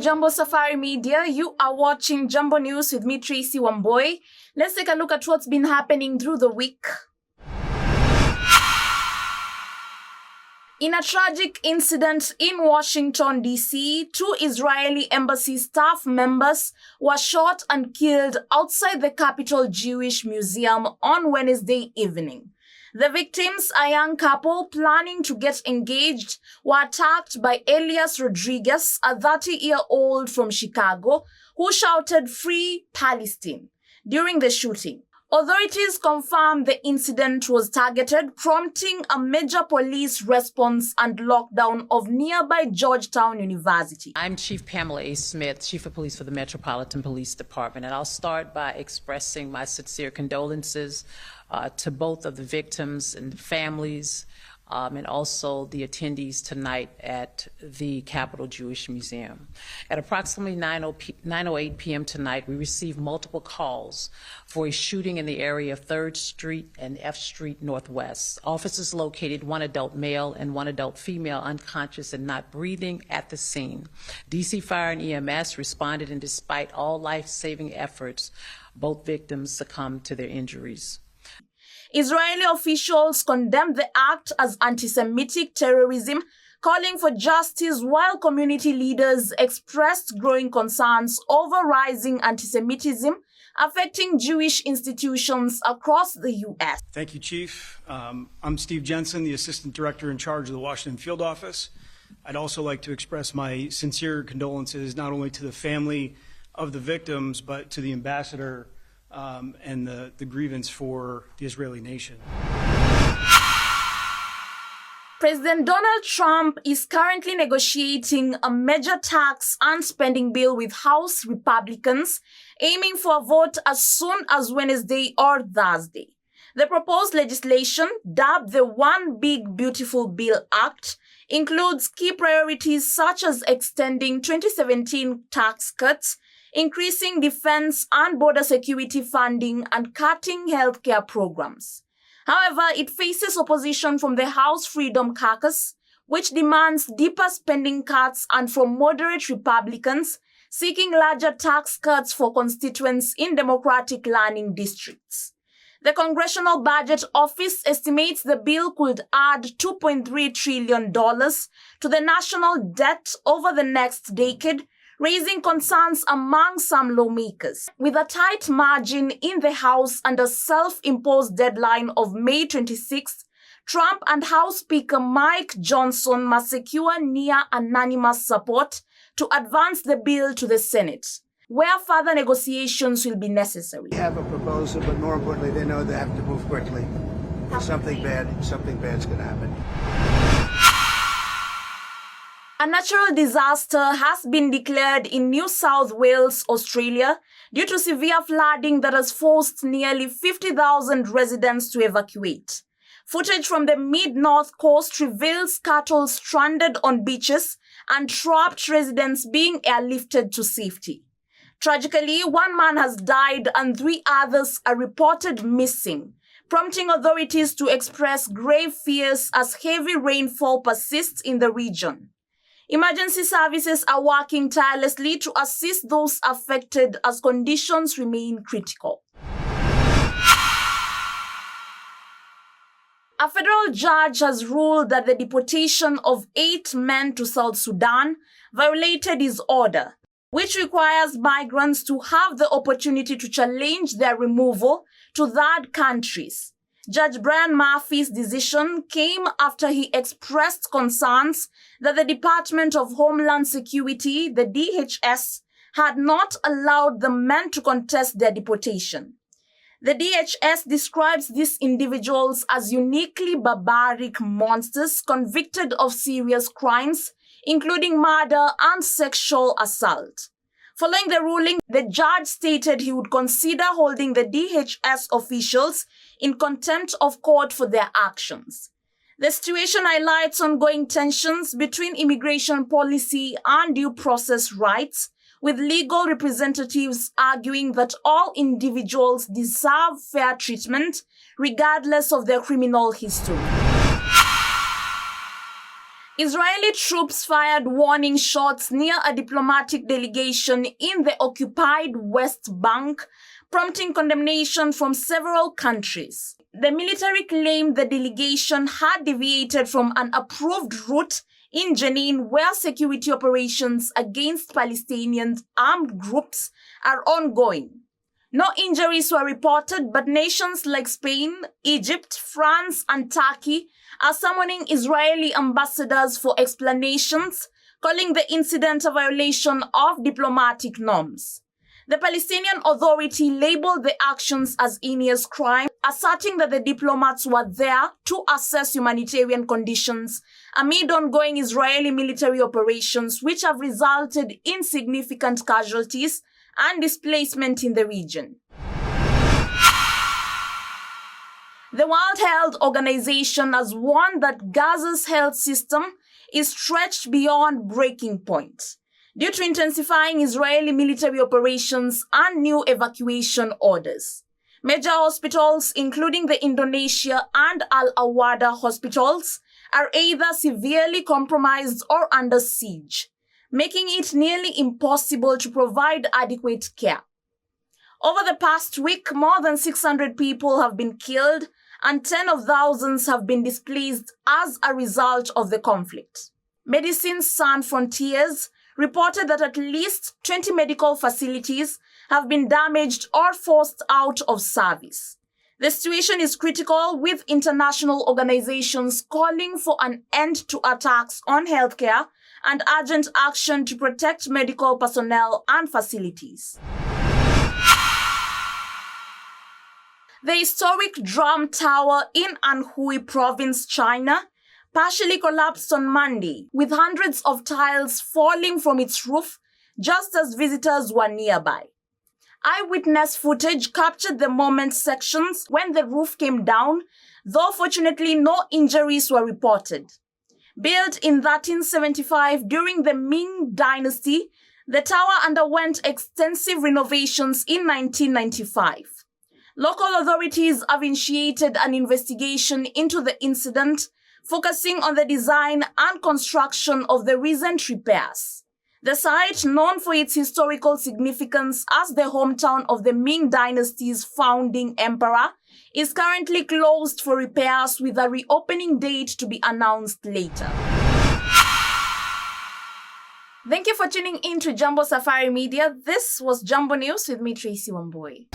Jambo Safari Media, you are watching Jambo News with me, Tracy Wamboy. Let's take a look at what's been happening through the week. In a tragic incident in Washington, D.C., 2 Israeli embassy staff members were shot and killed outside the Capitol Jewish Museum on Wednesday evening. The victims, a young couple planning to get engaged, were attacked by Elias Rodriguez, a 30-year-old from Chicago, who shouted "Free Palestine" during the shooting. Authorities confirmed the incident was targeted, prompting a major police response and lockdown of nearby Georgetown University. I'm Chief Pamela A. Smith, Chief of Police for the Metropolitan Police Department, and I'll start by expressing my sincere condolences to both of the victims and families, and also the attendees tonight at the Capitol Jewish Museum. At approximately 9:08 p.m. tonight, we received multiple calls for a shooting in the area of 3rd Street and F Street Northwest. Officers located 1 adult male and 1 adult female unconscious and not breathing at the scene. DC Fire and EMS responded, and despite all life-saving efforts, both victims succumbed to their injuries. Israeli officials condemned the act as anti-Semitic terrorism, calling for justice, while community leaders expressed growing concerns over rising anti-Semitism affecting Jewish institutions across the U.S. Thank you, Chief. I'm Steve Jensen, the Assistant Director in charge of the Washington Field Office. I'd also like to express my sincere condolences not only to the family of the victims, but to the ambassador and the grievance for the Israeli nation. President Donald Trump is currently negotiating a major tax and spending bill with House Republicans, aiming for a vote as soon as Wednesday or Thursday. The proposed legislation, dubbed the One Big Beautiful Bill Act, includes key priorities such as extending 2017 tax cuts, increasing defense and border security funding, and cutting healthcare programs. However, it faces opposition from the House Freedom Caucus, which demands deeper spending cuts, and from moderate Republicans seeking larger tax cuts for constituents in Democratic leaning districts. The Congressional Budget Office estimates the bill could add $2.3 trillion to the national debt over the next decade, raising concerns among some lawmakers. With a tight margin in the House and a self-imposed deadline of May 26th, Trump and House Speaker Mike Johnson must secure near unanimous support to advance the bill to the Senate, where further negotiations will be necessary. They have a proposal, but more importantly, they know they have to move quickly. Something bad's going to happen. A natural disaster has been declared in New South Wales, Australia, due to severe flooding that has forced nearly 50,000 residents to evacuate. Footage from the mid-north coast reveals cattle stranded on beaches and trapped residents being airlifted to safety. Tragically, 1 man has died and 3 others are reported missing, prompting authorities to express grave fears as heavy rainfall persists in the region. Emergency services are working tirelessly to assist those affected as conditions remain critical. A federal judge has ruled that the deportation of 8 men to South Sudan violated his order, which requires migrants to have the opportunity to challenge their removal to third countries. Judge Brian Murphy's decision came after he expressed concerns that the Department of Homeland Security, the DHS, had not allowed the men to contest their deportation. The DHS describes these individuals as uniquely barbaric monsters convicted of serious crimes, including murder and sexual assault. Following the ruling, the judge stated he would consider holding the DHS officials in contempt of court for their actions. The situation highlights ongoing tensions between immigration policy and due process rights, with legal representatives arguing that all individuals deserve fair treatment regardless of their criminal history. Israeli troops fired warning shots near a diplomatic delegation in the occupied West Bank, prompting condemnation from several countries. The military claimed the delegation had deviated from an approved route in Jenin, where security operations against Palestinian armed groups are ongoing. No injuries were reported, but nations like Spain, Egypt, France, and Turkey are summoning Israeli ambassadors for explanations, calling the incident a violation of diplomatic norms. The Palestinian Authority labeled the actions as heinous crime, asserting that the diplomats were there to assess humanitarian conditions amid ongoing Israeli military operations, which have resulted in significant casualties and displacement in the region. The World Health Organization has warned that Gaza's health system is stretched beyond breaking point due to intensifying Israeli military operations and new evacuation orders. Major hospitals, including the Indonesia and Al-Awada hospitals, are either severely compromised or under siege, making it nearly impossible to provide adequate care. Over the past week, more than 600 people have been killed and tens of thousands have been displaced as a result of the conflict. Medicines Sans Frontiers reported that at least 20 medical facilities have been damaged or forced out of service. The situation is critical, with international organizations calling for an end to attacks on healthcare and urgent action to protect medical personnel and facilities. The historic Drum Tower in Anhui Province, China, partially collapsed on Monday, with hundreds of tiles falling from its roof just as visitors were nearby. Eyewitness footage captured the moment sections when the roof came down, though fortunately no injuries were reported. Built in 1375 during the Ming Dynasty, the tower underwent extensive renovations in 1995. Local authorities have initiated an investigation into the incident, focusing on the design and construction of the recent repairs. The site, known for its historical significance as the hometown of the Ming Dynasty's founding emperor, is currently closed for repairs, with a reopening date to be announced later. Thank you for tuning in to Jambo Safari Media. This was Jambo News with me, Tracy Wambui.